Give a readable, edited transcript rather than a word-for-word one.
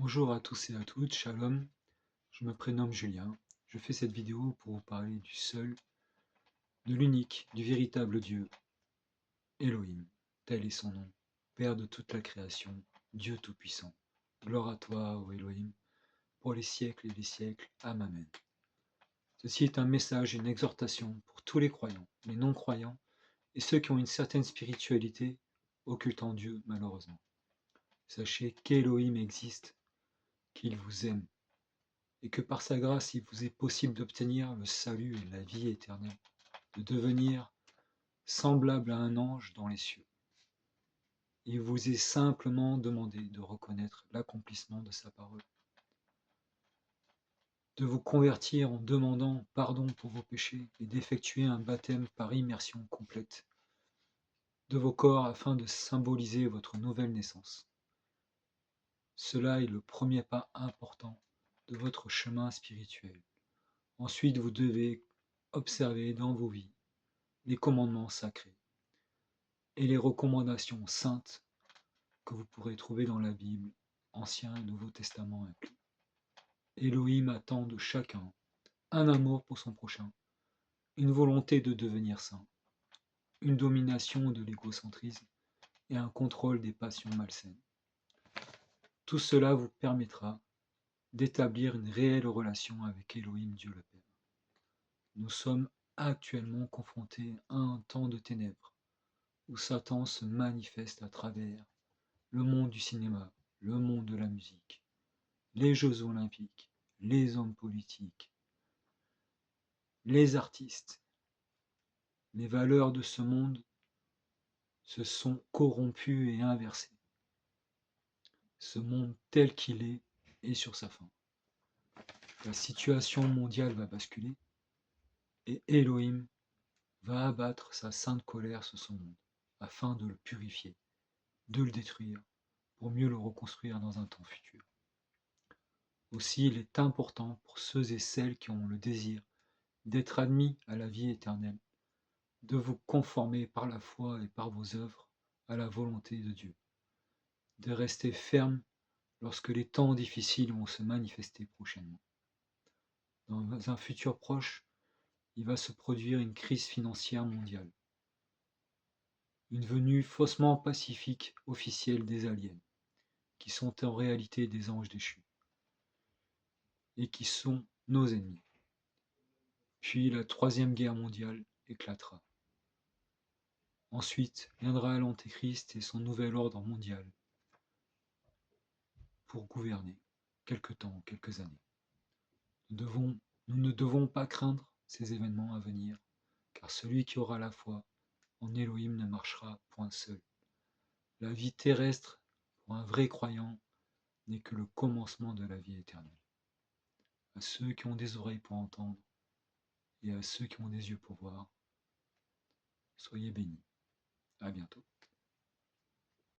Bonjour à tous et à toutes, Shalom, je me prénomme Julien. Je fais cette vidéo pour vous parler du seul, de l'unique, du véritable Dieu, Elohim, tel est son nom, Père de toute la création, Dieu tout-puissant. Gloire à toi, ô Elohim, pour les siècles et les siècles. Amen. Ceci est un message, une exhortation pour tous les croyants, les non-croyants et ceux qui ont une certaine spiritualité occultant Dieu, malheureusement. Sachez qu'Elohim existe, qu'il vous aime, et que par sa grâce il vous est possible d'obtenir le salut et la vie éternelle, de devenir semblable à un ange dans les cieux. Il vous est simplement demandé de reconnaître l'accomplissement de sa parole, de vous convertir en demandant pardon pour vos péchés et d'effectuer un baptême par immersion complète de vos corps afin de symboliser votre nouvelle naissance. Cela est le premier pas important de votre chemin spirituel. Ensuite, vous devez observer dans vos vies les commandements sacrés et les recommandations saintes que vous pourrez trouver dans la Bible, Ancien et Nouveau Testament inclus. Elohim attend de chacun un amour pour son prochain, une volonté de devenir saint, une domination de l'égocentrisme et un contrôle des passions malsaines. Tout cela vous permettra d'établir une réelle relation avec Elohim, Dieu le Père. Nous sommes actuellement confrontés à un temps de ténèbres, où Satan se manifeste à travers le monde du cinéma, le monde de la musique, les Jeux olympiques, les hommes politiques, les artistes. Les valeurs de ce monde se sont corrompues et inversées. Ce monde tel qu'il est sur sa fin. La situation mondiale va basculer et Elohim va abattre sa sainte colère sur ce monde afin de le purifier, de le détruire pour mieux le reconstruire dans un temps futur. Aussi, il est important pour ceux et celles qui ont le désir d'être admis à la vie éternelle, de vous conformer par la foi et par vos œuvres à la volonté de Dieu, de rester ferme lorsque les temps difficiles vont se manifester prochainement. Dans un futur proche, il va se produire une crise financière mondiale, une venue faussement pacifique officielle des aliens, qui sont en réalité des anges déchus, et qui sont nos ennemis. Puis la troisième guerre mondiale éclatera. Ensuite viendra l'Antéchrist et son nouvel ordre mondial pour gouverner quelque temps, quelques années. Nous ne devons pas craindre ces événements à venir, car celui qui aura la foi en Elohim ne marchera point seul. La vie terrestre, pour un vrai croyant, n'est que le commencement de la vie éternelle. À ceux qui ont des oreilles pour entendre et à ceux qui ont des yeux pour voir, soyez bénis. À bientôt.